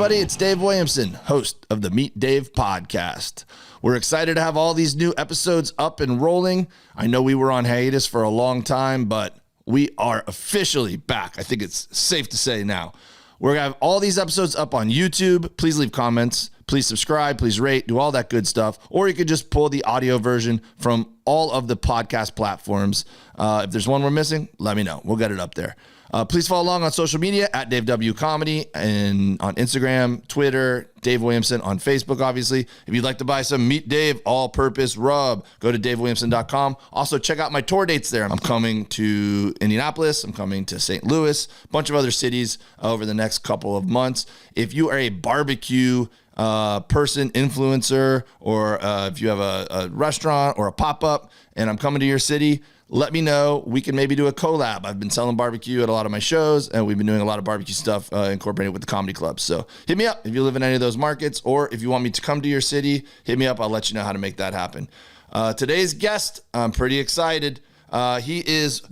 everybody. It's Dave Williamson, host of the Meet Dave podcast. We're excited to have all these new episodes up and rolling. I know we were on hiatus for a long time, but we are officially back. I think it's safe to say now. We're going to have all these episodes up on YouTube. Please leave comments. Please subscribe. Please rate. Do all that good stuff. Or you could just pull the audio version from all of the podcast platforms. If there's one we're missing, let me know. We'll get it up there. Please follow along on social media at Dave W Comedy and on Instagram, Twitter, Dave Williamson on Facebook, obviously. If you'd like to buy some Meet Dave all-purpose rub, go to davewilliamson.com. Also, check out my tour dates there. I'm coming to Indianapolis. I'm coming to St. Louis, a bunch of other cities over the next couple of months. If you are a barbecue person, influencer, or if you have a restaurant or a pop-up and I'm coming to your city, let me know. We can maybe do a collab. I've been selling barbecue at a lot of my shows, and we've been doing a lot of barbecue stuff incorporated with the comedy clubs. So hit me up if you live in any of those markets, or if you want me to come to your city, hit me up. I'll let you know how to make that happen. Today's guest, I'm pretty excited. He is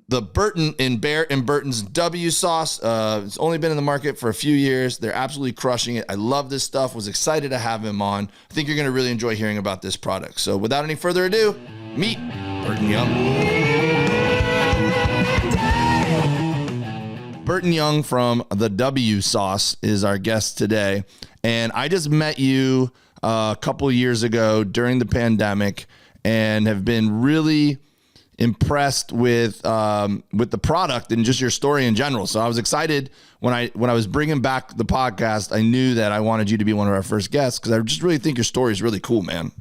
the Burton in Bear and Burton's W sauce. It's only been in the market for a few years. They're absolutely crushing it. I love this stuff. Was excited to have him on. I think you're going to really enjoy hearing about this product. So without any further ado, meet Burton Young. Burton Young from the W sauce is our guest today. And I just met you a couple years ago during the pandemic and have been really impressed with the product and just your story in general. So I was excited when I was bringing back the podcast. I knew that I wanted you to be one of our first guests because I just really think your story is really cool, man.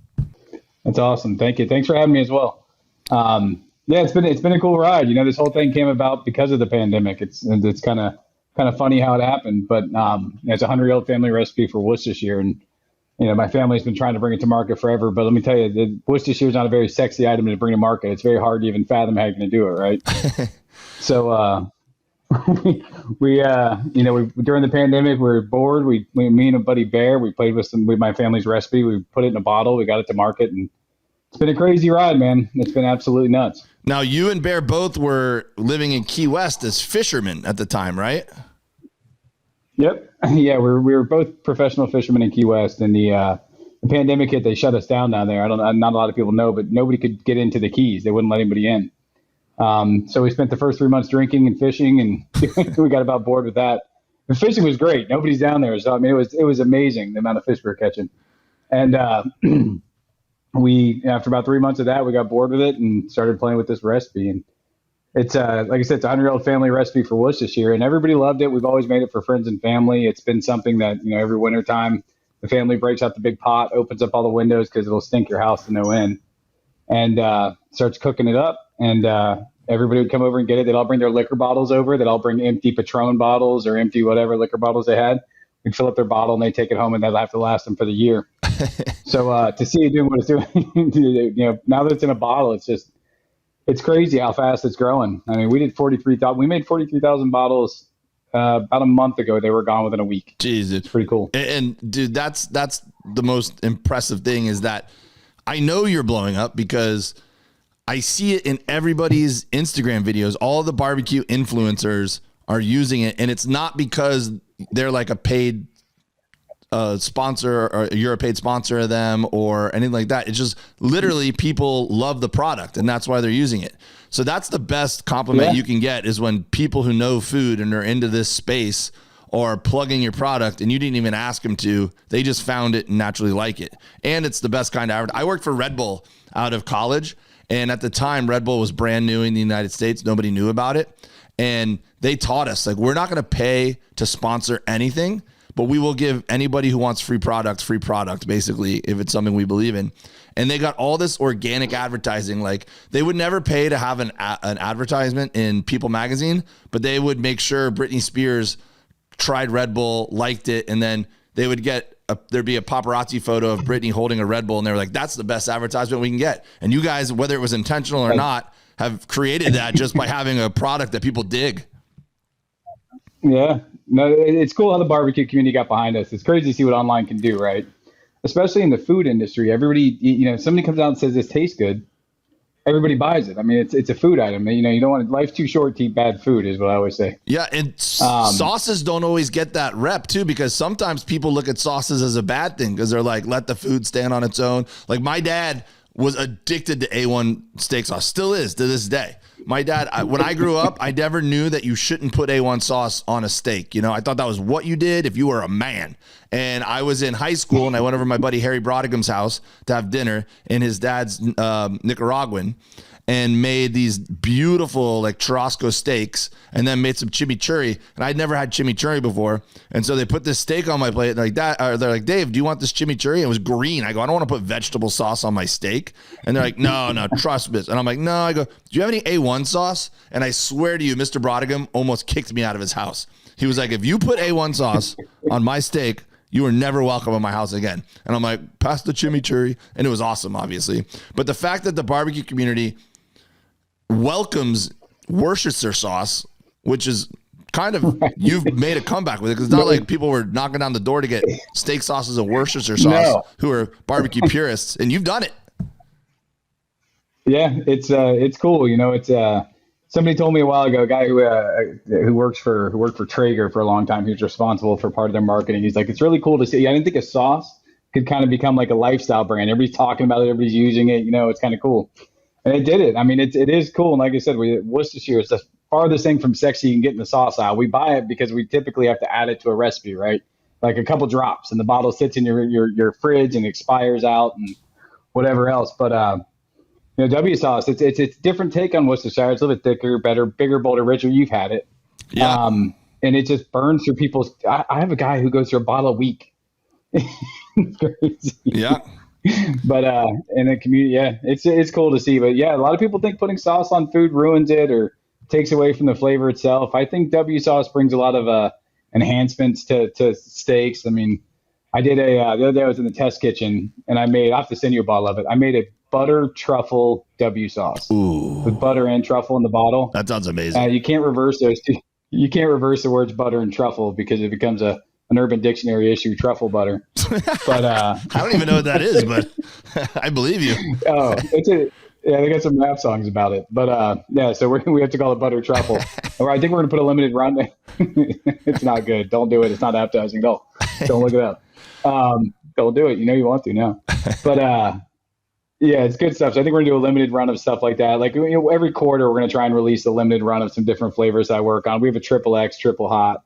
That's awesome. Thank you. Thanks for having me as well. Yeah, it's been a cool ride. You know, this whole thing came about because of the pandemic. It's kind of funny how it happened, but it's a 100-year-old family recipe for Worcestershire, and you know, my family's been trying to bring it to market forever. But let me tell you, the Worcestershire is not a very sexy item to bring to market. It's very hard to even fathom how you're going to do it, right? So we during the pandemic, we were bored. Me and a buddy Bear, we played with my family's recipe. We put it in a bottle. We got it to market, and it's been a crazy ride, man. It's been absolutely nuts. Now, you and Bear both were living in Key West as fishermen at the time, right? Yep. Yeah, we were both professional fishermen in Key West, and the pandemic hit. They shut us down there. Not a lot of people know, but nobody could get into the Keys. They wouldn't let anybody in. So we spent the first 3 months drinking and fishing, and we got about bored with that. The fishing was great. Nobody's down there, so I mean, it was amazing the amount of fish we were catching. And after about 3 months of that, we got bored with it and started playing with this recipe. And it's like I said, it's a 100-year-old family recipe for Worcestershire, and everybody loved it. We've always made it for friends and family. It's been something that, you know, every winter time the family breaks out the big pot, opens up all the windows because it'll stink your house to no end, and starts cooking it up. And everybody would come over and get it. They'd all bring their liquor bottles over. They'd all bring empty Patron bottles or empty whatever liquor bottles they had. We'd fill up their bottle and they take it home, and that'll have to last them for the year. So to see it doing what it's doing, you know, now that it's in a bottle, it's crazy how fast it's growing. I mean, we made 43,000 bottles about a month ago. They were gone within a week. Jeez, it's pretty cool. And dude, that's the most impressive thing is that I know you're blowing up because I see it in everybody's Instagram videos. All the barbecue influencers are using it, and it's not because they're like a paid sponsor or you're a paid sponsor of them or anything like that. It's just literally people love the product, and that's why they're using it. So that's the best compliment you can get is when people who know food and are into this space are plugging your product and you didn't even ask them to. They just found it and naturally like it. And it's the best kind of advertising. I worked for Red Bull out of college, and at the time Red Bull was brand new in the United States. Nobody knew about it. And they taught us, like, we're not going to pay to sponsor anything, but we will give anybody who wants free product, basically, if it's something we believe in. And they got all this organic advertising. Like, they would never pay to have an advertisement in People magazine, but they would make sure Britney Spears tried Red Bull, liked it, and then they would get there'd be a paparazzi photo of Britney holding a Red Bull, and they were like, that's the best advertisement we can get. And you guys, whether it was intentional or not, have created that just by having a product that people dig. Yeah, no, it's cool how the barbecue community got behind us. It's crazy to see what online can do, right? Especially in the food industry. Everybody, you know, somebody comes out and says this tastes good, everybody buys it. I mean, it's a food item. You know, you don't want life's too short to eat bad food, is what I always say. Yeah, and sauces don't always get that rep too, because sometimes people look at sauces as a bad thing because they're like, let the food stand on its own. Like my dad was addicted to A1 steak sauce, still is to this day. My dad, when I grew up, I never knew that you shouldn't put A1 sauce on a steak. You know, I thought that was what you did if you were a man. And I was in high school and I went over to my buddy Harry Brodigam's house to have dinner, and his dad's Nicaraguan, and made these beautiful like churrasco steaks, and then made some chimichurri. And I'd never had chimichurri before. And so they put this steak on my plate like that. They're like, Dave, do you want this chimichurri? It was green. I go, I don't want to put vegetable sauce on my steak. And they're like, no, trust me. And I'm like, no. I go, do you have any A1 sauce? And I swear to you, Mr. Brodigam almost kicked me out of his house. He was like, if you put A1 sauce on my steak, you are never welcome in my house again. And I'm like, pass the chimichurri. And it was awesome, obviously. But the fact that the barbecue community welcomes Worcestershire sauce, which is kind of, you've made a comeback with it, because it's not like people were knocking down the door to get steak sauces of Worcestershire sauce who are barbecue purists, and you've done it. Yeah, it's cool. You know, it's somebody told me a while ago, a guy who worked for Traeger for a long time, who's responsible for part of their marketing. He's like, it's really cool to see. I didn't think a sauce could kind of become like a lifestyle brand. Everybody's talking about it, everybody's using it. You know, it's kind of cool. And it did it. I mean, it is cool. And like I said, Worcestershire is the farthest thing from sexy you can get in the sauce aisle. We buy it because we typically have to add it to a recipe, right? Like a couple drops, and the bottle sits in your fridge and expires out and whatever else. But you know, W sauce, it's a different take on Worcestershire. It's a little bit thicker, better, bigger, bolder, richer. You've had it. Yeah. And it just burns through people's. I have a guy who goes through a bottle a week. It's crazy. Yeah. But in the community, yeah, it's cool to see. But yeah, a lot of people think putting sauce on food ruins it or takes away from the flavor itself. I think W sauce brings a lot of enhancements to steaks. I mean, I did the other day I was in the test kitchen, and I'll have to send you a bottle of it. I made a butter truffle W sauce. Ooh. With butter and truffle in the bottle. That sounds amazing. You can't reverse those two. You can't reverse the words butter and truffle because it becomes an Urban Dictionary issue, truffle butter. But I don't even know what that is, but I believe you. Oh, they got some rap songs about it. But yeah, so we have to call it butter truffle. Or I think we're gonna put a limited run. It's not good. Don't do it. It's not appetizing. Don't look it up. Don't do it. You know you want to now. But yeah, it's good stuff. So I think we're gonna do a limited run of stuff like that. Like, you know, every quarter we're gonna try and release a limited run of some different flavors I work on. We have a XXX, triple hot.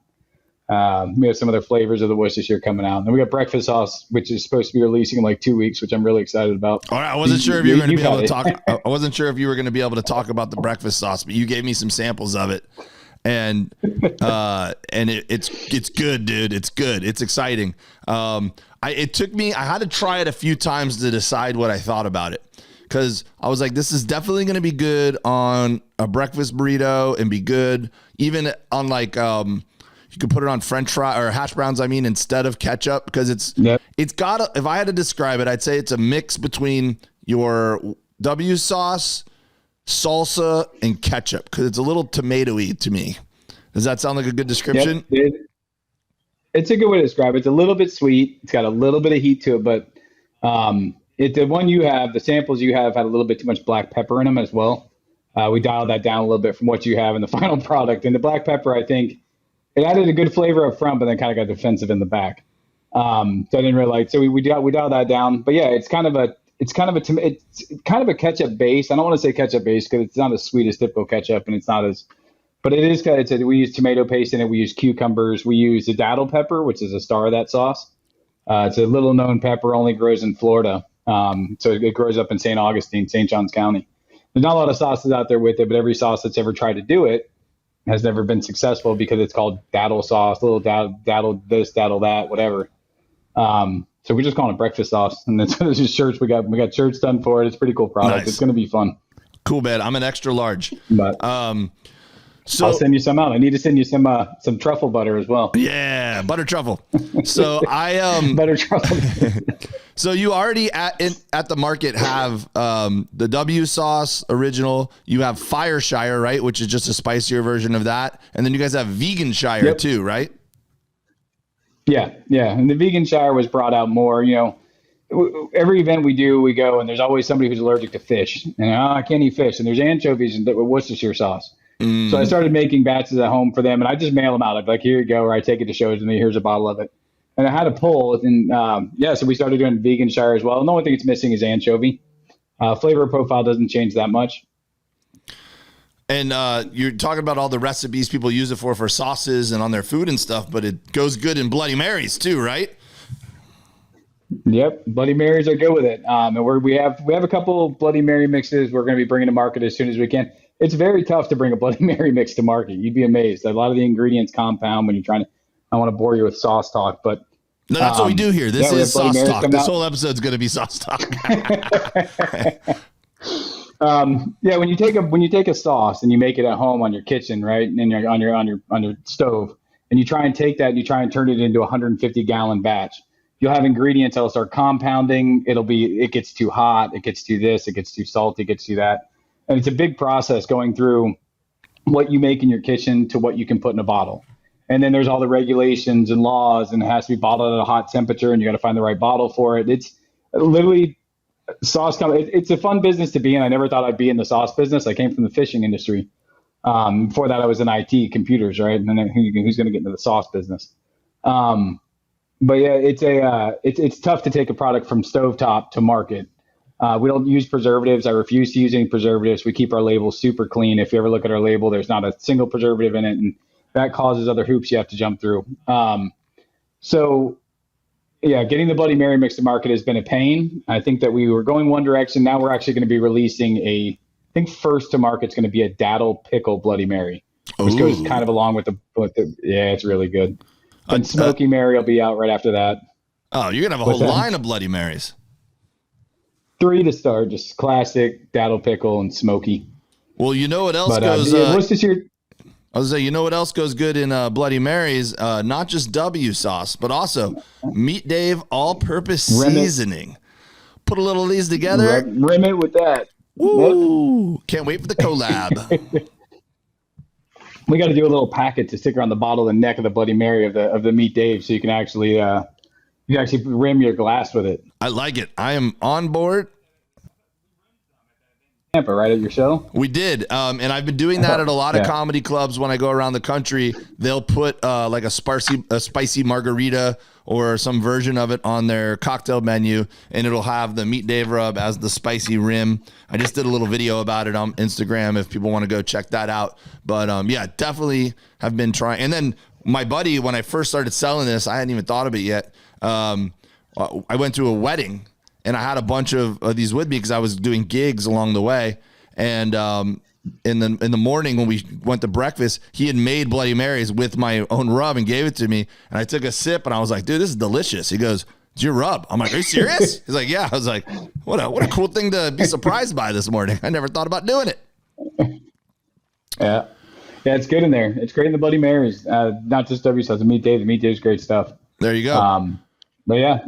We have some other flavors of the Worcestershire coming out. And we got breakfast sauce, which is supposed to be releasing in like 2 weeks, which I'm really excited about. All right, I wasn't sure if you were going to be able to talk. I wasn't sure if you were going to be able to talk about the breakfast sauce, but you gave me some samples of it, and it's good, dude. It's good. It's exciting. It took me. I had to try it a few times to decide what I thought about it, because I was like, this is definitely going to be good on a breakfast burrito and be good even on like. You could put it on French fry or hash browns, instead of ketchup, because it's got if I had to describe it, I'd say it's a mix between your W sauce, salsa, and ketchup, because it's a little tomatoey to me. Does that sound like a good description? Yep, it's a good way to describe it. It's a little bit sweet. It's got a little bit of heat to it, but the one you have, the samples you have had a little bit too much black pepper in them as well. We dialed that down a little bit from what you have in the final product. And the black pepper, I think, it added a good flavor up front, but then kind of got defensive in the back. So I didn't really like. So we dialed that down. But yeah, it's kind of a ketchup base. I don't want to say ketchup base because it's not as sweet as typical ketchup, and it's not as. But it is. We use tomato paste in it. We use cucumbers. We use the datil pepper, which is a star of that sauce. It's a little known pepper, only grows in Florida. So it grows up in St. Augustine, St. Johns County. There's not a lot of sauces out there with it, but every sauce that's ever tried to do it has never been successful because it's called datil sauce, little datil this, datil that, whatever. So we just call it breakfast sauce, and there's just shirts. We got shirts done for it. It's a pretty cool product. Nice. It's going to be fun. Cool, man. I'm an extra large. But so I'll send you some out. I need to send you some truffle butter as well. Yeah, butter truffle. So butter truffle. So you already at the market have the W sauce original. You have Fireshire, right, which is just a spicier version of that, and then you guys have Vegan Shire too, right? Yeah, and the Vegan Shire was brought out more. You know, every event we do, we go, and there's always somebody who's allergic to fish. And I can't eat fish. And there's anchovies and Worcestershire sauce. So I started making batches at home for them, and I just mail them out. I'd be like, here you go, or I take it to shows, and here's a bottle of it. And I had a pull, and so we started doing vegan shire as well. And the only thing it's missing is anchovy. Flavor profile doesn't change that much. And you're talking about all the recipes people use it for sauces and on their food and stuff, but it goes good in Bloody Marys too, right? Yep, Bloody Marys are good with it. And we have a couple Bloody Mary mixes we're going to be bringing to market as soon as we can. It's very tough to bring a Bloody Mary mix to market. You'd be amazed. A lot of the ingredients compound when you're trying to. I want to bore you with sauce talk, but no, that's what we do here. This is sauce talk. This whole episode's going to be sauce talk. When you take a sauce and you make it at home on your kitchen, right, and on your stove, and you try and take that and you try and turn it into a 150-gallon batch, you'll have ingredients that'll start compounding. It gets too hot, it gets too this, it gets too salty, it gets too that, and it's a big process going through what you make in your kitchen to what you can put in a bottle. And then there's all the regulations and laws, and it has to be bottled at a hot temperature, and you got to find the right bottle for it. It's literally sauce. It's a fun business to be in. I never thought I'd be in the sauce business. I came from the fishing industry. Before that, I was in IT, computers, right? And then who's going to get into the sauce business? But yeah, it's tough to take a product from stovetop to market. We don't use preservatives. I refuse to use any preservatives. We keep our labels super clean. If you ever look at our label, there's not a single preservative in it, and that causes other hoops you have to jump through. So yeah, getting the Bloody Mary mix to market has been a pain. I think that we were going one direction. Now we're actually going to be releasing I think first to market's going to be a daddle pickle Bloody Mary, which goes kind of along with the yeah, it's really good. And Smoky Mary will be out right after that. Oh, you're going to have a whole line of Bloody Marys. 3 to start, just classic, daddle pickle, and smoky. Well, you know what else goes... I was saying, you know what else goes good in Bloody Marys? Not just W sauce, but also Meat Dave all-purpose seasoning. Put a little of these together. Rim it with that. Woo! Can't wait for the collab. We got to do a little packet to stick around the bottle and neck of the Bloody Mary of the Meat Dave, so you can actually rim your glass with it. I like it. I am on board. Tampa, right, at your show? We did, and I've been doing that at a lot of comedy clubs when I go around the country. They'll put like a spicy margarita or some version of it on their cocktail menu, and it'll have the Meat Dave rub as the spicy rim. I just did a little video about it on Instagram if people want to go check that out. But yeah, definitely have been trying. And then my buddy, when I first started selling this, I hadn't even thought of it yet. I went to a wedding, and I had a bunch of these with me because I was doing gigs along the way. And in the morning when we went to breakfast, he had made Bloody Marys with my own rub and gave it to me. And I took a sip, and I was like, dude, this is delicious. He goes, it's your rub. I'm like, are you serious? He's like, yeah. I was like, what a cool thing to be surprised by this morning. I never thought about doing it. Yeah, it's good in there. It's great in the Bloody Marys. Not just W sauce. The Meat Dave. The Meat Dave's great stuff. There you go. But yeah,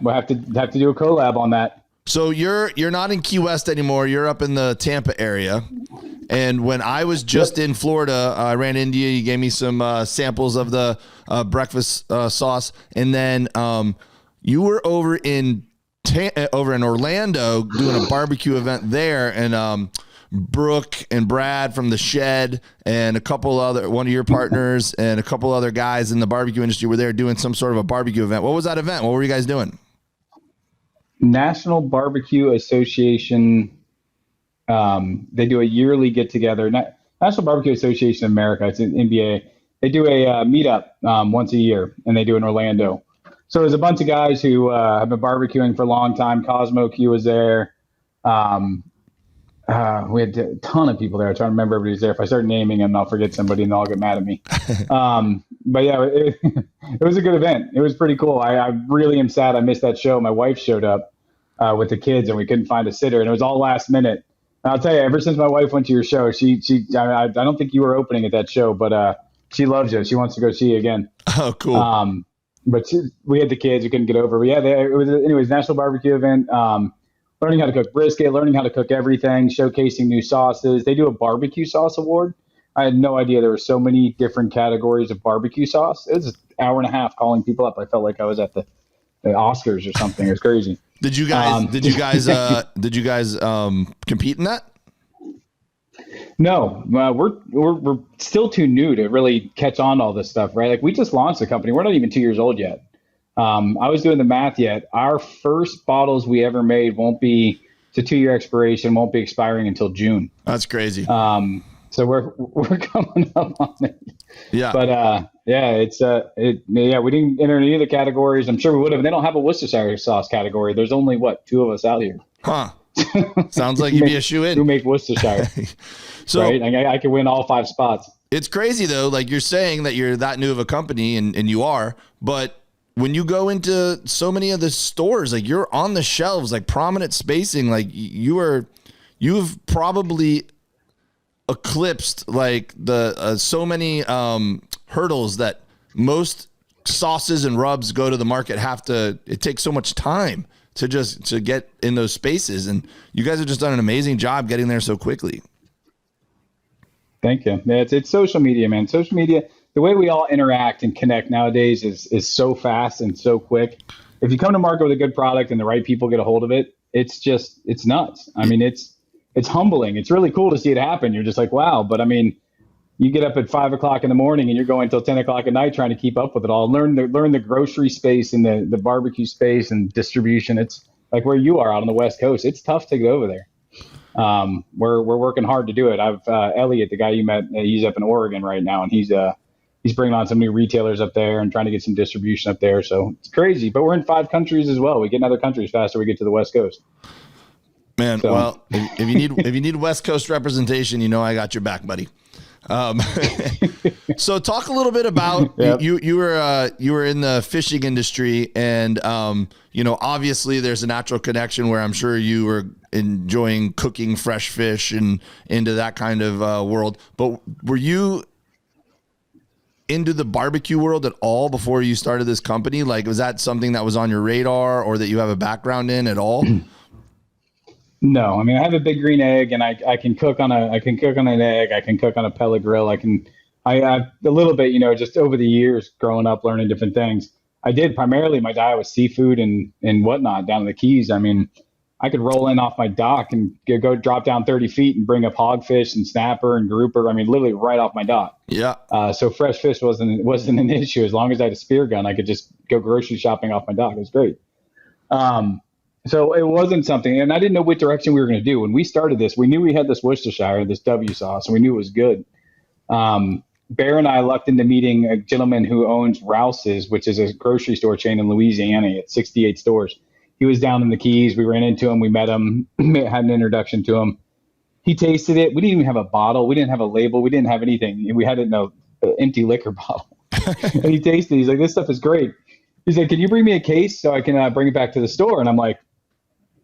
we'll have to do a collab on that. So you're not in Key West anymore. You're up in the Tampa area. And when I was just in Florida, I ran into you. You gave me some samples of the breakfast sauce, and then you were over in Orlando doing a barbecue event there, and Brooke and Brad from the Shed and one of your partners and a couple other guys in the barbecue industry were there doing some sort of a barbecue event. What was that event? What were you guys doing? National Barbecue Association. They do a yearly get together. National Barbecue Association of America. It's an NBA. They do a meetup once a year, and they do it in Orlando. So there's a bunch of guys who have been barbecuing for a long time. Cosmo Q was there. We had a ton of people there. I'm trying to remember everybody's there. If I start naming them, I'll forget somebody and they'll all get mad at me. But yeah, it was a good event. It was pretty cool. I really am sad I missed that show. My wife showed up with the kids, and we couldn't find a sitter, and it was all last minute. And I'll tell you, ever since my wife went to your show, I don't think you were opening at that show, but she loves you. She wants to go see you again. Oh, cool. But we had the kids. We couldn't get over. But yeah, it was anyways, national barbecue event. Learning how to cook brisket, learning how to cook everything, showcasing new sauces. They do a barbecue sauce award. I had no idea there were so many different categories of barbecue sauce. It was an hour and a half calling people up. I felt like I was at the Oscars or something. It was crazy. Did you guys did you guys compete in that? No, we're still too new to really catch on to all this stuff, right? Like we just launched the company. We're not even 2 years old yet. I was doing the math yet. Our first bottles we ever made it's a 2-year expiration, won't be expiring until June. That's crazy. So we're coming up on it. Yeah. But we didn't enter any of the categories. I'm sure we would have. They don't have a Worcestershire sauce category. There's only 2 of us out here. Huh. Sounds like you'd be a shoe-in. Who make Worcestershire? So right? I could win all 5 spots. It's crazy though. Like you're saying that you're that new of a company and you are, but when you go into so many of the stores, like you're on the shelves, like prominent spacing, like you've probably eclipsed like the so many hurdles that most sauces and rubs go to the market it takes so much time to get in those spaces, and you guys have just done an amazing job getting there so quickly. Thank you. Yeah, it's social media, man. Social media, the way we all interact and connect nowadays is so fast and so quick. If you come to market with a good product and the right people get a hold of it, it's nuts. I mean, it's humbling. It's really cool to see it happen. You're just like, wow. But I mean, you get up at 5 o'clock in the morning and you're going till 10 o'clock at night trying to keep up with it all. Learn the grocery space and the barbecue space and distribution. It's like where you are out on the West Coast. It's tough to get over there. We're working hard to do it. I've Elliot, the guy you met, he's up in Oregon right now, and he's bringing on some new retailers up there and trying to get some distribution up there. So it's crazy. But we're in 5 countries as well. We get in other countries faster we get to the West Coast. Man, so. Well, if you need West Coast representation, I got your back, buddy. So talk a little bit about yep. you were in the fishing industry, and obviously there's a natural connection where I'm sure you were enjoying cooking fresh fish and into that kind of world. But were you into the barbecue world at all before you started this company? Like, was that something that was on your radar or that you have a background in at all? No, I mean, I have a big green egg, and I can cook on an egg. I can cook on a pellet grill. I a little bit, just over the years growing up, learning different things. I did primarily my diet was seafood and whatnot down in the Keys. I mean, I could roll in off my dock and go drop down 30 feet and bring up hogfish and snapper and grouper. I mean, literally right off my dock. Yeah. So fresh fish wasn't an issue. As long as I had a spear gun, I could just go grocery shopping off my dock. It was great. So it wasn't something, and I didn't know what direction we were going to do. When we started this, we knew we had this Worcestershire, this W sauce, and we knew it was good. Bear and I lucked into meeting a gentleman who owns Rouse's, which is a grocery store chain in Louisiana. At 68 stores. He was down in the Keys. We ran into him. We met him, had an introduction to him. He tasted it. We didn't even have a bottle. We didn't have a label. We didn't have anything. We had it in an empty liquor bottle. And he tasted it. He's like, this stuff is great. He's like, can you bring me a case so I can bring it back to the store? And I'm like,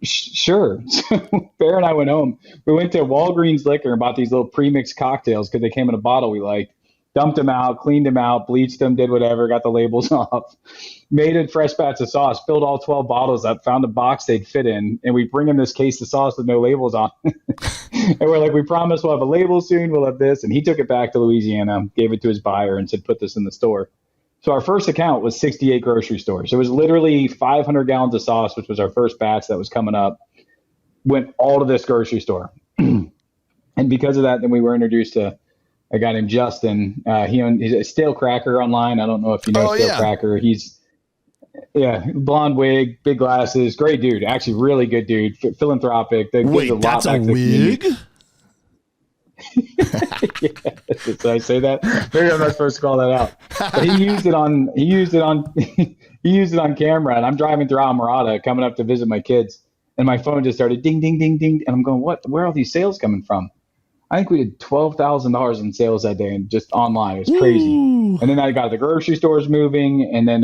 sure. So Bear and I went home. We went to Walgreens Liquor and bought these little pre-mixed cocktails because they came in a bottle we liked. Dumped them out, cleaned them out, bleached them, did whatever, got the labels off, made a fresh batch of sauce, filled all 12 bottles up, found a box they'd fit in, and we bring him this case of sauce with no labels on. And we're like, we promise we'll have a label soon, we'll have this. And he took it back to Louisiana, gave it to his buyer, and said, put this in the store. So our first account was 68 grocery stores. It was literally 500 gallons of sauce, which was our first batch that was coming up, went all to this grocery store. And because of that, then we were introduced to a guy named Justin. He's a Stale Cracker online. I don't know if you know Stale Cracker. He's blonde wig, big glasses, great dude. Actually, really good dude. Philanthropic. Wait, that's a wig? Did I say that? Maybe I'm not supposed to call that out. But he used it on camera, and I'm driving through Almirada coming up to visit my kids, and my phone just started ding, ding, ding, ding, and I'm going, what? Where are all these sales coming from? I think we did $12,000 in sales that day, and just online. It was crazy. Ooh. And then I got the grocery stores moving, and then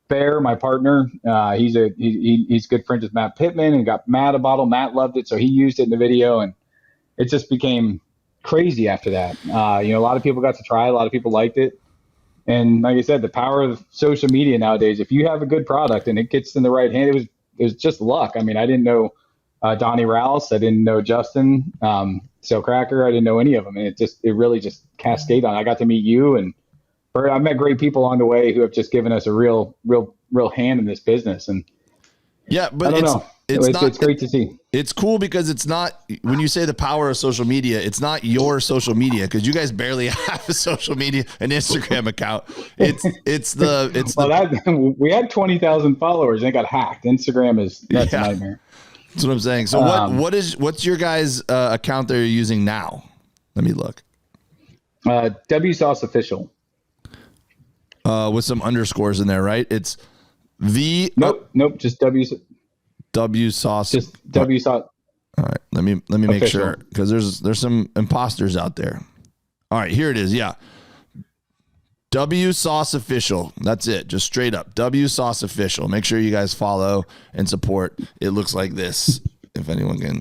Bear, my partner, he's good friends with Matt Pittman, and got Matt a bottle. Matt loved it, so he used it in the video, and it just became crazy after that. A lot of people got to try it. A lot of people liked it. And like I said, the power of social media nowadays, if you have a good product and it gets in the right hand, it was just luck. I mean, I didn't know Donnie Rouse. I didn't know Justin, Stale Cracker. I didn't know any of them. And it really just cascaded on. I got to meet you, and I met great people along the way who have just given us a real hand in this business. And Yeah, but I don't know. It's great to see. It's cool because it's not, when you say the power of social media, it's not your social media, because you guys barely have a social media, an Instagram account. We had 20,000 followers and it got hacked. That's a nightmare. That's what I'm saying. So what's your guys' account that you're using now? Let me look. W Sauce Official. With some underscores in there, right? It's Nope. Just W Sauce. Just W Sauce. All right. Let me make sure, because there's some imposters out there. All right, here it is. Yeah. W Sauce Official. That's it. Just straight up. W Sauce Official. Make sure you guys follow and support. It looks like this. If anyone can.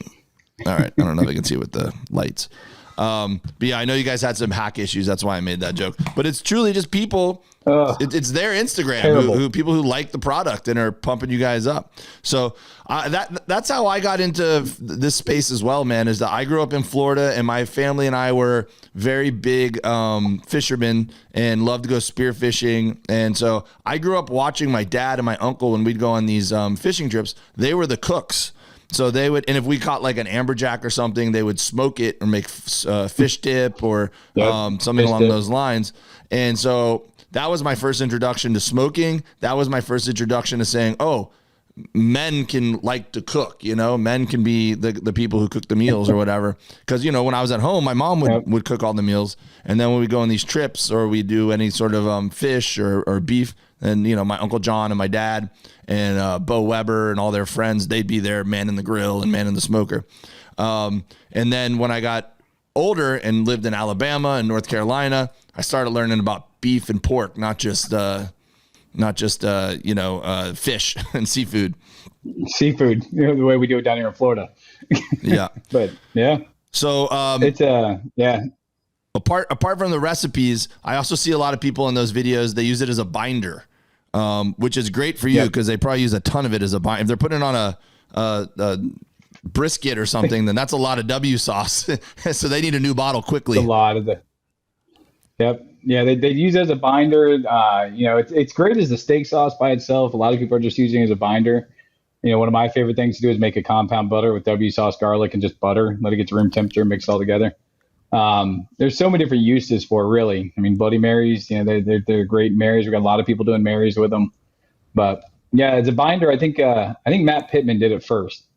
All right. I don't know if I can see it with the lights. But yeah, I know you guys had some hack issues. That's why I made that joke. But it's truly just people. It's their Instagram who people who like the product and are pumping you guys up. So that's how I got into this space as well, man. Is that I grew up in Florida, and my family and I were very big fishermen and loved to go spearfishing. And so I grew up watching my dad and my uncle when we'd go on these fishing trips. They were the cooks. So they would, and if we caught like an amberjack or something, they would smoke it or make fish dip or something along those lines. And so that was my first introduction to smoking. That was my first introduction to saying, oh, men can like to cook, men can be the people who cook the meals or whatever. Because, when I was at home, my mom would cook all the meals. And then when we go on these trips or we do any sort of fish or beef, and, my Uncle John and my dad and Bo Weber and all their friends, they'd be there manning the grill and manning the smoker. And then when I got older and lived in Alabama and North Carolina, I started learning about beef and pork, not just fish and seafood. Seafood, the way we do it down here in Florida. Yeah. But yeah. So it's yeah. Apart from the recipes, I also see a lot of people in those videos, they use it as a binder, which is great for you because they probably use a ton of it as a binder. If they're putting it on a brisket or something, then that's a lot of W sauce. So they need a new bottle quickly. It's a lot of Yep. Yeah, they use it as a binder. It's great as a steak sauce by itself. A lot of people are just using it as a binder. One of my favorite things to do is make a compound butter with W sauce, garlic, and just butter. Let it get to room temperature, mix it all together. There's so many different uses for it, really. I mean, Bloody Marys, they're great Marys. We've got a lot of people doing Marys with them. But yeah, as a binder, I think Matt Pittman did it first,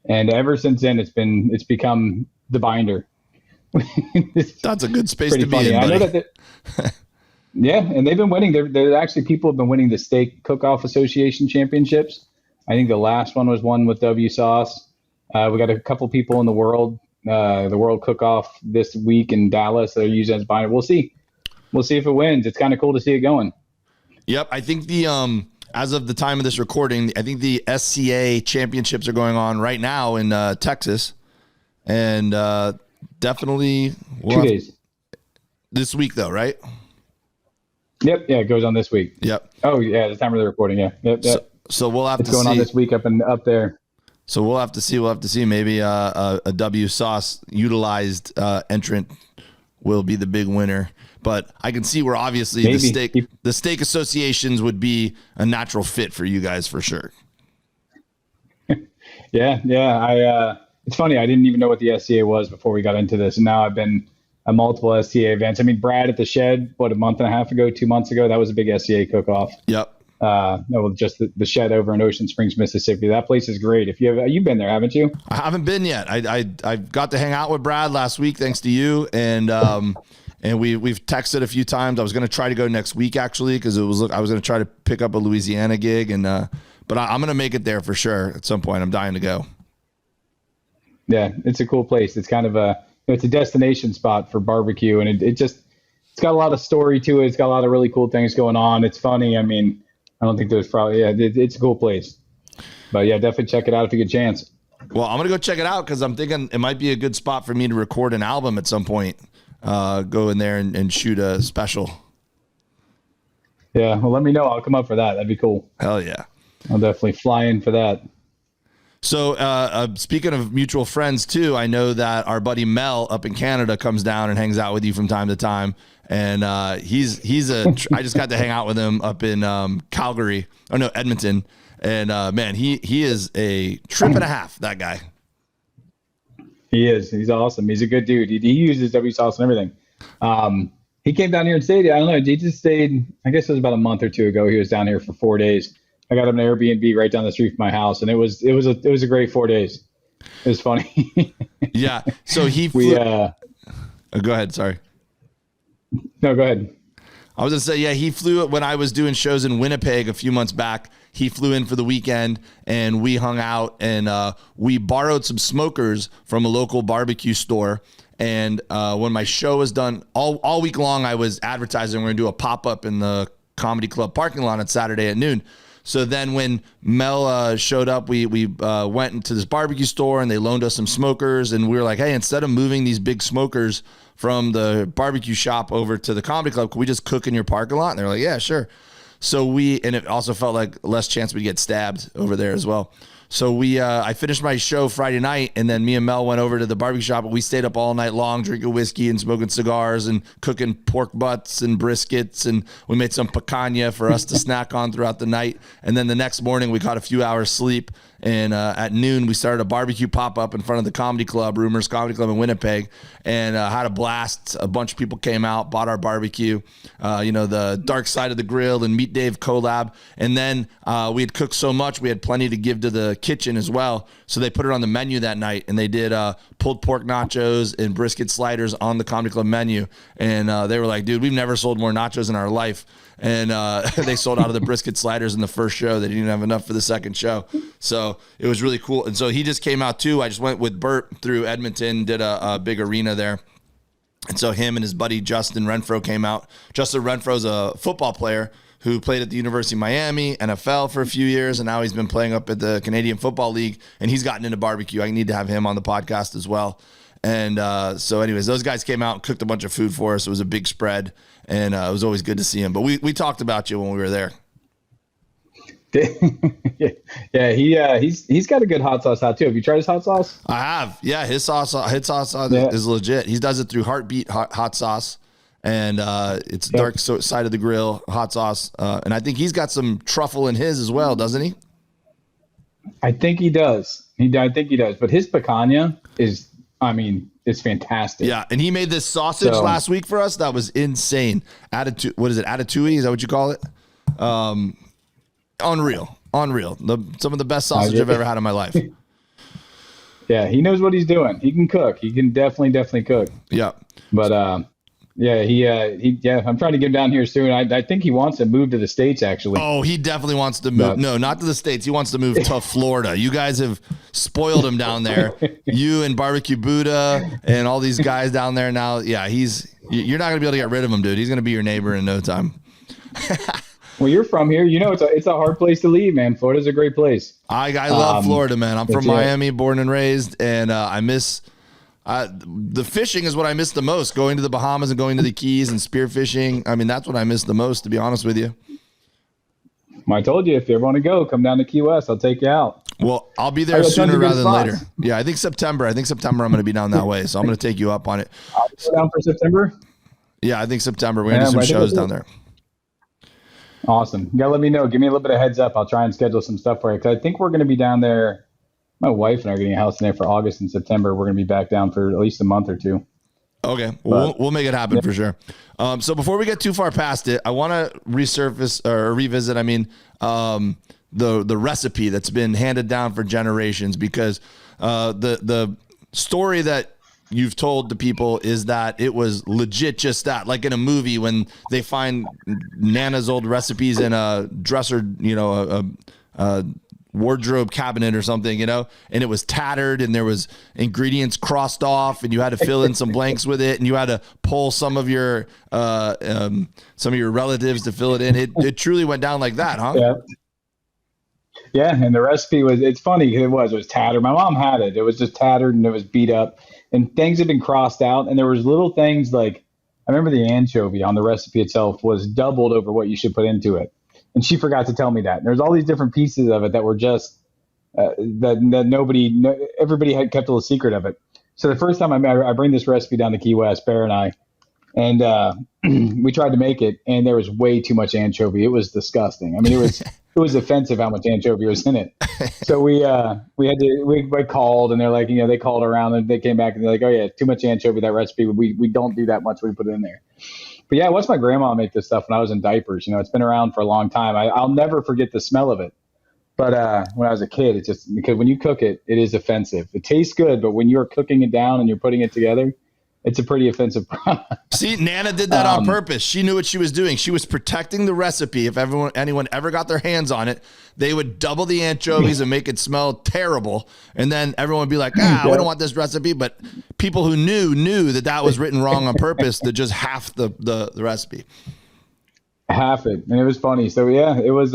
and ever since then, it's become the binder. That's a good space to be in, buddy. I know that. Yeah, and they've been winning. There actually people have been winning the Steak Cook-Off Association championships. I think the last one was won with W sauce. We got a couple people in the world Cook-Off this week in Dallas that are using it as binder. We'll see if it wins. It's kind of cool to see it going. Yep, I think as of the time of this recording, I think the SCA championships are going on right now in Texas, and definitely 2 days this week though, right? Yep. Yeah, it goes on this week. Yep. Oh yeah, the time of the recording. Yeah. Yep. So we'll have to see. It's going on this week up there. So we'll have to see. Maybe a W sauce utilized entrant will be the big winner. But I can see where obviously the steak associations would be a natural fit for you guys for sure. Yeah. It's funny. I didn't even know what the SCA was before we got into this, and now I've been at multiple SCA events. I mean, Brad at the Shed, a month and a half ago, 2 months ago, that was a big SCA cook-off. Yep. Just the Shed over in Ocean Springs, Mississippi. That place is great. You've been there, haven't you? I haven't been yet. I got to hang out with Brad last week, thanks to you, and we've texted a few times. I was going to try to go next week actually because I was going to try to pick up a Louisiana gig, and but I'm going to make it there for sure at some point. I'm dying to go. Yeah, it's a cool place. It's kind of it's a destination spot for barbecue, and it's got a lot of story to it. It's got a lot of really cool things going on. It's funny. I mean, I don't think there's probably, it's a cool place. But yeah, definitely check it out if you get a chance. Well, I'm going to go check it out because I'm thinking it might be a good spot for me to record an album at some point. Go in there and shoot a special. Yeah, well, let me know. I'll come up for that. That'd be cool. Hell yeah. I'll definitely fly in for that. So speaking of mutual friends too, I know that our buddy Mel up in Canada comes down and hangs out with you from time to time. And I just got to hang out with him up in Edmonton. And man, he is a trip and a half, that guy. He is. He's awesome. He's a good dude. He uses W sauce and everything. He came down here and stayed. I don't know. He just stayed. I guess it was about a month or two ago. He was down here for 4 days. I got him an Airbnb right down the street from my house, and it was a great 4 days. It was funny. Yeah. So he flew. Go ahead. Sorry. No, go ahead. I was going to say, yeah, he flew when I was doing shows in Winnipeg a few months back. He flew in for the weekend, and we hung out, and we borrowed some smokers from a local barbecue store. And when my show was done, all week long, I was advertising we're going to do a pop-up in the Comedy Club parking lot on Saturday at noon. So then when Mel showed up, we went into this barbecue store, and they loaned us some smokers. And we were like, hey, instead of moving these big smokers from the barbecue shop over to the Comedy Club, can we just cook in your parking lot? And they're like, yeah, sure. So and it also felt like less chance we'd get stabbed over there as well. So I finished my show Friday night, and then me and Mel went over to the barbecue shop, and we stayed up all night long, drinking whiskey and smoking cigars and cooking pork butts and briskets. And we made some picanha for us to snack on throughout the night. And then the next morning we caught a few hours sleep. And at noon, we started a barbecue pop-up in front of the Comedy Club, Rumors Comedy Club in Winnipeg, and had a blast. A bunch of people came out, bought our barbecue, the Dark Side of the Grill and Meet Dave collab. And then we had cooked so much, we had plenty to give to the kitchen as well. So they put it on the menu that night, and they did pulled pork nachos and brisket sliders on the Comedy Club menu. And they were like, dude, we've never sold more nachos in our life. And they sold out of the brisket sliders in the first show. They didn't have enough for the second show. So it was really cool. And so he just came out too. I just went with Bert through Edmonton, did a big arena there. And so him and his buddy Justin Renfro came out. Justin Renfro's a football player who played at the University of Miami, NFL for a few years, and now he's been playing up at the Canadian Football League, and he's gotten into barbecue. I need to have him on the podcast as well. And so anyways, those guys came out and cooked a bunch of food for us. It was a big spread, and it was always good to see him. But we talked about you when we were there. Yeah, he's got a good hot sauce out too. Have you tried his hot sauce? I have. Yeah, his sauce is legit. He does it through Heartbeat hot sauce, and it's Dark Side of the Grill hot sauce. And I think he's got some truffle in his as well, doesn't he? I think he does. I think he does. But his picanha is, it's fantastic. Yeah, and he made this sausage last week for us. That was insane. What is it? Atatui? Is that what you call it? Unreal. Some of the best sausage I've ever had in my life. Yeah, he knows what he's doing. He can cook. He can definitely cook. Yeah. But I'm trying to get him down here soon. I think he wants to move to the States, actually. Oh, he definitely wants to move. No, not to the States. He wants to move to Florida. You guys have spoiled him down there. You and Barbecue Buddha and all these guys down there now. Yeah, you're not going to be able to get rid of him, dude. He's going to be your neighbor in no time. Well, you're from here. It's a hard place to leave, man. Florida's a great place. I love Florida, man. I'm from Miami, born and raised, and I miss the fishing is what I miss the most. Going to the Bahamas and going to the Keys and spearfishing. That's what I miss the most, to be honest with you. I told you, if you ever want to go, come down to Key West. I'll take you out. Well, I'll be there sooner rather than later. Yeah, I think September. I'm going to be down that way, so I'm going to take you up on it. I'll go down for September? Yeah, I think September. We're going to do some shows down there. Awesome. You gotta let me know. Give me a little bit of heads up. I'll try and schedule some stuff for you, because I think we're going to be down there. My wife and I are getting a house in there for August and September. We're going to be back down for at least a month or two. Okay. We'll make it happen for sure. So before we get too far past it, I want to revisit, the recipe that's been handed down for generations, because the story that you've told to people is that it was legit just that, like in a movie when they find Nana's old recipes in a dresser, a wardrobe cabinet or something, and it was tattered and there was ingredients crossed off and you had to fill in some blanks with it and you had to pull some of your relatives to fill it in. It truly went down like that, huh? Yeah. Yeah, and the recipe it's funny because it was tattered. My mom had it. It was just tattered and it was beat up and things had been crossed out. And there was little things like, I remember the anchovy on the recipe itself was doubled over what you should put into it. And she forgot to tell me that. And there's all these different pieces of it that were just, that everybody had kept a little secret of it. So the first time I bring this recipe down to Key West, Bear and I, and we tried to make it, and there was way too much anchovy. It was disgusting. It was offensive how much anchovy was in it. So we called, and they're like, they called around, and they came back and they're like, oh yeah, too much anchovy, that recipe. We don't do that much. We put it in there. But yeah, I watched my grandma make this stuff when I was in diapers. It's been around for a long time. I'll never forget the smell of it. But when I was a kid, it's just because when you cook it, it is offensive. It tastes good, but when you're cooking it down and you're putting it together, it's a pretty offensive product. See, Nana did that on purpose. She knew what she was doing. She was protecting the recipe. If anyone ever got their hands on it, they would double the anchovies and make it smell terrible. And then everyone would be like, we don't want this recipe. But people who knew that was written wrong on purpose to just half the recipe. Half it. And it was funny. So yeah, it was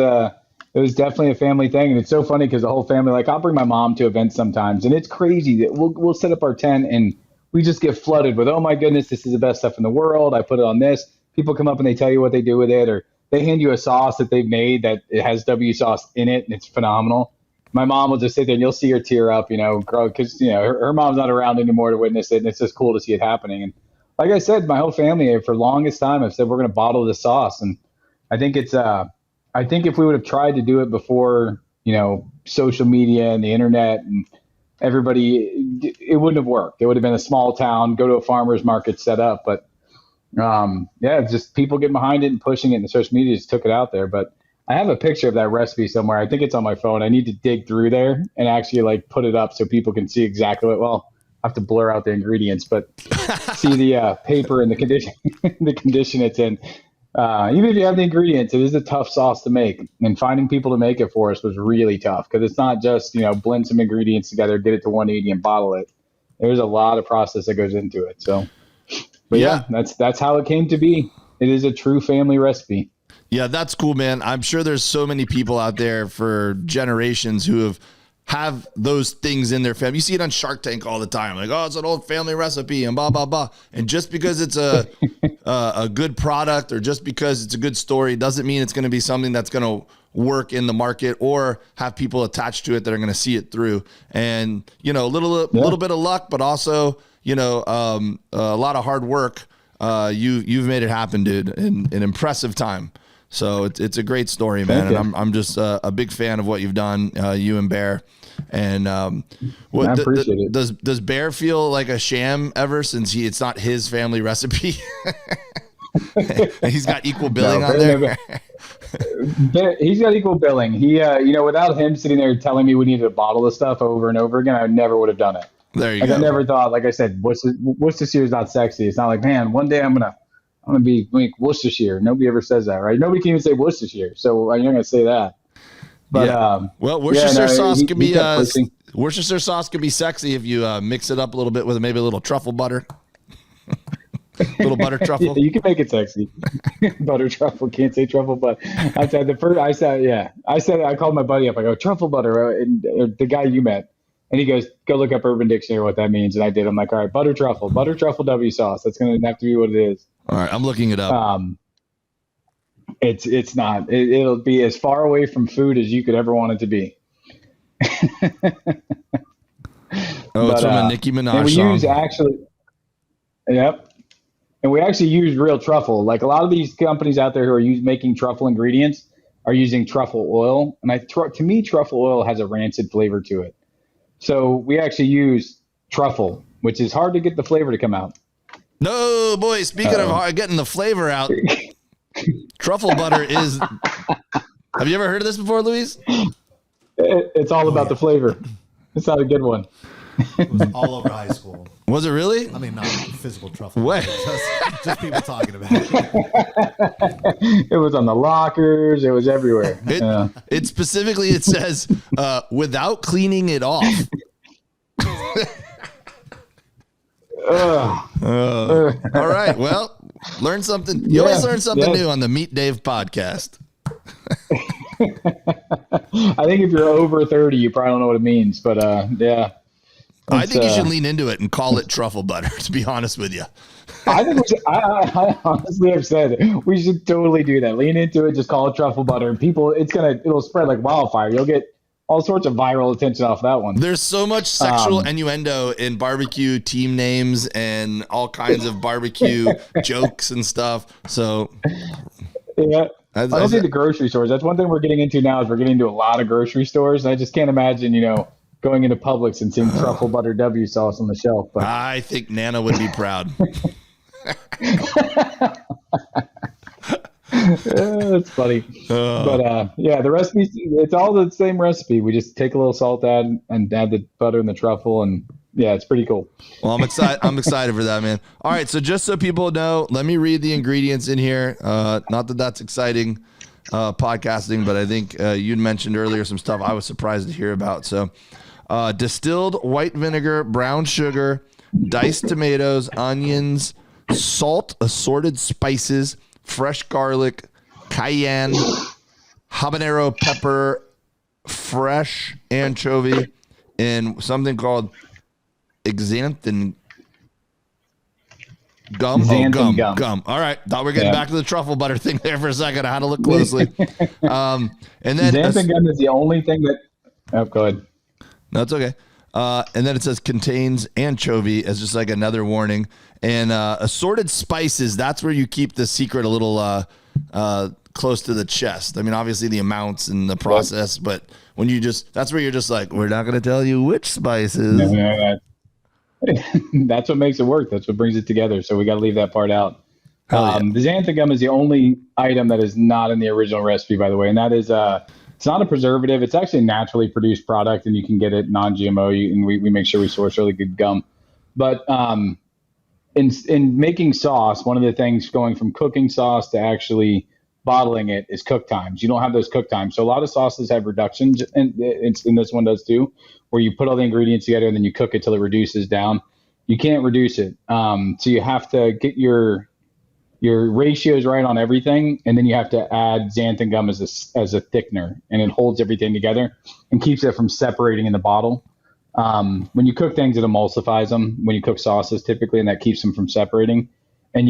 definitely a family thing. And it's so funny because the whole family, like I'll bring my mom to events sometimes, and it's crazy that we'll set up our tent and we just get flooded with, oh my goodness, this is the best stuff in the world. I put it on this. People come up and they tell you what they do with it, or they hand you a sauce that they've made that it has W sauce in it, and it's phenomenal. My mom will just sit there and you'll see her tear up, because her mom's not around anymore to witness it, and it's just cool to see it happening. And like I said, my whole family for the longest time have said we're going to bottle this sauce, and I think it's I think if we would have tried to do it before, social media and the internet and everybody, it wouldn't have worked. It would have been a small town, go to a farmer's market set up. But just people getting behind it and pushing it, and the social media just took it out there. But I have a picture of that recipe somewhere. I think it's on my phone. I need to dig through there and actually put it up so people can see exactly I have to blur out the ingredients, but see the paper and the condition it's in. Even if you have the ingredients, it is a tough sauce to make, and finding people to make it for us was really tough because it's not just, blend some ingredients together, get it to 180 and bottle it. There's a lot of process that goes into it. So, but yeah, that's how it came to be. It is a true family recipe. Yeah, that's cool, man. I'm sure there's so many people out there for generations who have those things in their family. You see it on Shark Tank all the time. Like, oh, it's an old family recipe and blah, blah, blah. And just because it's a good product or just because it's a good story doesn't mean it's going to be something that's going to work in the market or have people attached to it that are going to see it through. And, a little bit of luck, but also, a lot of hard work. You've made it happen, dude, in an impressive time. So it's a great story, man. And I'm just a big fan of what you've done, you and Bear. And I appreciate it. Does Bear feel like a sham ever since it's not his family recipe? He's got equal billing on there. He's got equal billing. He, without him sitting there telling me we needed to bottle the stuff over and over again, I never would have done it. There you go. I never thought, like I said, Worcestershire is not sexy. It's not like, man, one day I'm gonna be like Worcestershire. Nobody ever says that, right? Nobody can even say Worcestershire, so you're not gonna say that. But Worcestershire sauce can be Worcestershire sauce can be sexy if you mix it up a little bit with maybe a little truffle butter. Little butter truffle. Yeah, you can make it sexy. Butter truffle. Can't say truffle, but I called my buddy up. I go, truffle butter, and the guy you met. And he goes, go look up Urban Dictionary what that means. And I did. I'm like, all right, butter truffle W sauce. That's going to have to be what it is. All right, I'm looking it up. It's not. It'll be as far away from food as you could ever want it to be. It's from a Nicki Minaj and we song. Yep. And we actually use real truffle. Like a lot of these companies out there who are making truffle ingredients are using truffle oil. And to me, truffle oil has a rancid flavor to it. So we actually use truffle, which is hard to get the flavor to come out. No, boy, speaking of getting the flavor out, truffle butter is... Have you ever heard of this before, Luis? It's all about the flavor. It's not a good one. It was all over high school. Was it really? I mean, not physical truffle. What? Just people talking about it. It was on the lockers. It was everywhere. It specifically, it says, without cleaning it off. All right. Well, learn something. You always learn something new on the Meet Dave podcast. I think if you're over 30, you probably don't know what it means, but yeah. I think you should lean into it and call it truffle butter, to be honest with you. I think I honestly have said we should totally do that. Lean into it, just call it truffle butter, and it'll spread like wildfire. You'll get all sorts of viral attention off that one. There's so much sexual innuendo in barbecue team names and all kinds of barbecue jokes and stuff. So yeah. I don't think the grocery stores. That's one thing we're getting into now is we're getting into a lot of grocery stores. I just can't imagine, going into Publix and seeing truffle butter W sauce on the shelf. But I think Nana would be proud. That's funny. But the recipe, it's all the same recipe. We just take a little salt and add the butter and the truffle, and yeah, it's pretty cool. Well, I'm excited for that, man. All right, so just so people know, let me read the ingredients in here. Not that that's exciting podcasting, but I think you'd mentioned earlier some stuff I was surprised to hear about. So distilled white vinegar, brown sugar, diced tomatoes, onions, salt, assorted spices, fresh garlic, cayenne, habanero pepper, fresh anchovy, and something called xanthan gum. Gum. All right. Thought we were getting back to the truffle butter thing there for a second. I had to look closely. And then xanthan gum is the only thing that. Oh, go ahead. No, it's okay. And then it says contains anchovy as just like another warning. And assorted spices, that's where you keep the secret a little close to the chest. I mean, obviously the amounts and the process, but when that's where you're just like, we're not going to tell you which spices. No. That's what makes it work. That's what brings it together. So we got to leave that part out. The xanthan gum is the only item that is not in the original recipe, by the way. And that is, it's not a preservative. It's actually a naturally produced product, and you can get it non-GMO. And we make sure we source really good gum. But in making sauce, one of the things going from cooking sauce to actually bottling it is cook times. You don't have those cook times. So a lot of sauces have reductions, and this one does too, where you put all the ingredients together and then you cook it till it reduces down. You can't reduce it. So you have to get your ratios right on everything, and then you have to add xanthan gum as a thickener, and it holds everything together and keeps it from separating in the bottle. When you cook things, it emulsifies them when you cook sauces typically, and that keeps them from separating. And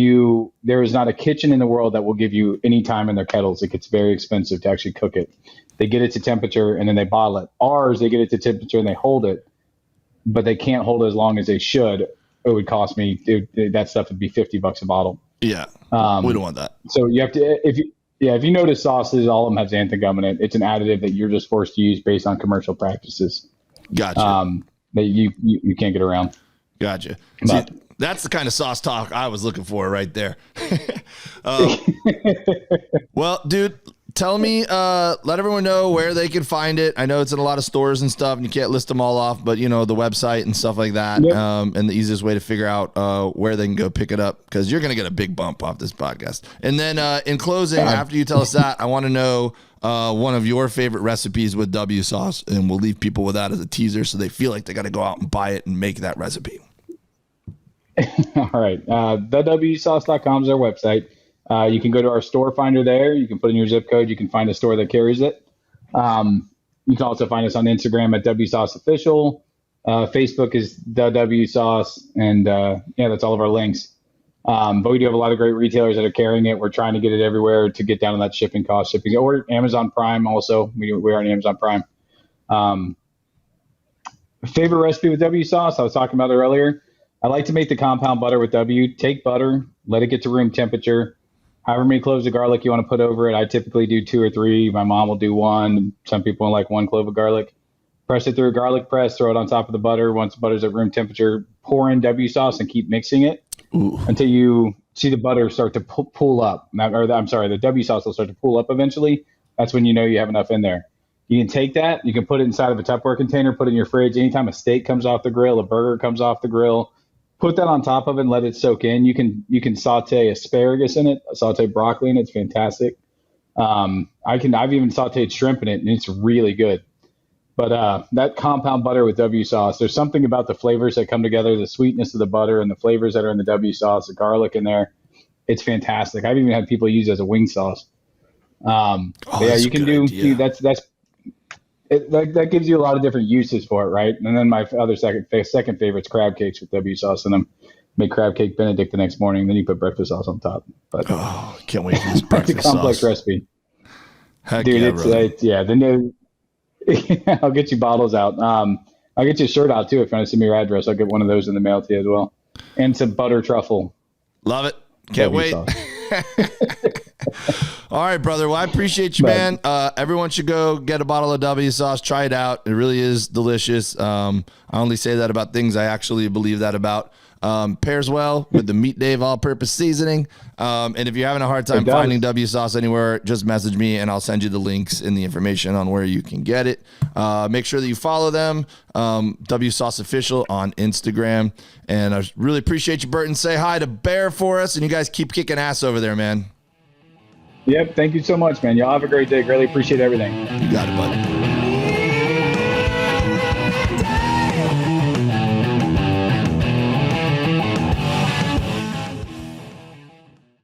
there is not a kitchen in the world that will give you any time in their kettles. It gets very expensive to actually cook it. They get it to temperature and then they bottle it. Ours, they get it to temperature and they hold it, but they can't hold it as long as they should. It would cost me, that stuff would be $50 a bottle. Yeah. We don't want that. So you have to, if you notice sauces, all of them have xanthan gum in it. It's an additive that you're just forced to use based on commercial practices. Gotcha. That you can't get around. Gotcha. But, see, that's the kind of sauce talk I was looking for right there. Well, dude, tell me, let everyone know where they can find it. I know it's in a lot of stores and stuff, and you can't list them all off, but the website and stuff like that. Yep. And the easiest way to figure out where they can go pick it up, because you're going to get a big bump off this podcast. And then in closing, after you tell us that, I want to know one of your favorite recipes with W sauce, and we'll leave people with that as a teaser so they feel like they got to go out and buy it and make that recipe. All right. thewsauce.com is our website. You can go to our store finder there. You can put in your zip code. You can find a store that carries it. You can also find us on Instagram at WSauceOfficial. Facebook is the W Sauce, and that's all of our links. But we do have a lot of great retailers that are carrying it. We're trying to get it everywhere to get down on that shipping cost. Or Amazon Prime also. We are on Amazon Prime. Favorite recipe with W sauce, I was talking about it earlier. I like to make the compound butter with W. Take butter, let it get to room temperature. However many cloves of garlic you want to put over it. I typically do 2 or 3. My mom will do 1. Some people like 1 clove of garlic. Press it through a garlic press, throw it on top of the butter. Once the butter's at room temperature, pour in W sauce and keep mixing it until you see the butter start to pull up. The W sauce will start to pull up eventually. That's when you know you have enough in there. You can take that, you can put it inside of a Tupperware container, put it in your fridge. Anytime a steak comes off the grill, a burger comes off the grill, put that on top of it and let it soak in. You can saute asparagus in it, saute broccoli in it. It's fantastic. I've even sauteed shrimp in it, and it's really good. But that compound butter with W sauce, there's something about the flavors that come together, the sweetness of the butter and the flavors that are in the W sauce, the garlic in there. It's fantastic. I've even had people use it as a wing sauce. You can do that gives you a lot of different uses for it, right? And then my other second favorite is crab cakes with W sauce in them. Make crab cake Benedict the next morning, then you put breakfast sauce on top. But can't wait for this breakfast it's a complex sauce. Recipe. Heck dude, yeah, the new. I'll get you bottles out. I'll get you a shirt out too if you want to send me your address. I'll get one of those in the mail to you as well, and some butter truffle. Love it. Can't wait. All right, brother. Well, I appreciate you, man. Everyone should go get a bottle of W sauce. Try it out. It really is delicious. I only say that about things I actually believe that about. Pairs well with the Meat Dave all-purpose seasoning. And if you're having a hard time finding W sauce anywhere, just message me and I'll send you the links and the information on where you can get it. Make sure that you follow them, W Sauce Official on Instagram. And I really appreciate you, Burton. Say hi to Bear for us, and you guys keep kicking ass over there, man. Yep. Thank you so much, man. Y'all have a great day. Really appreciate everything. You got it, bud.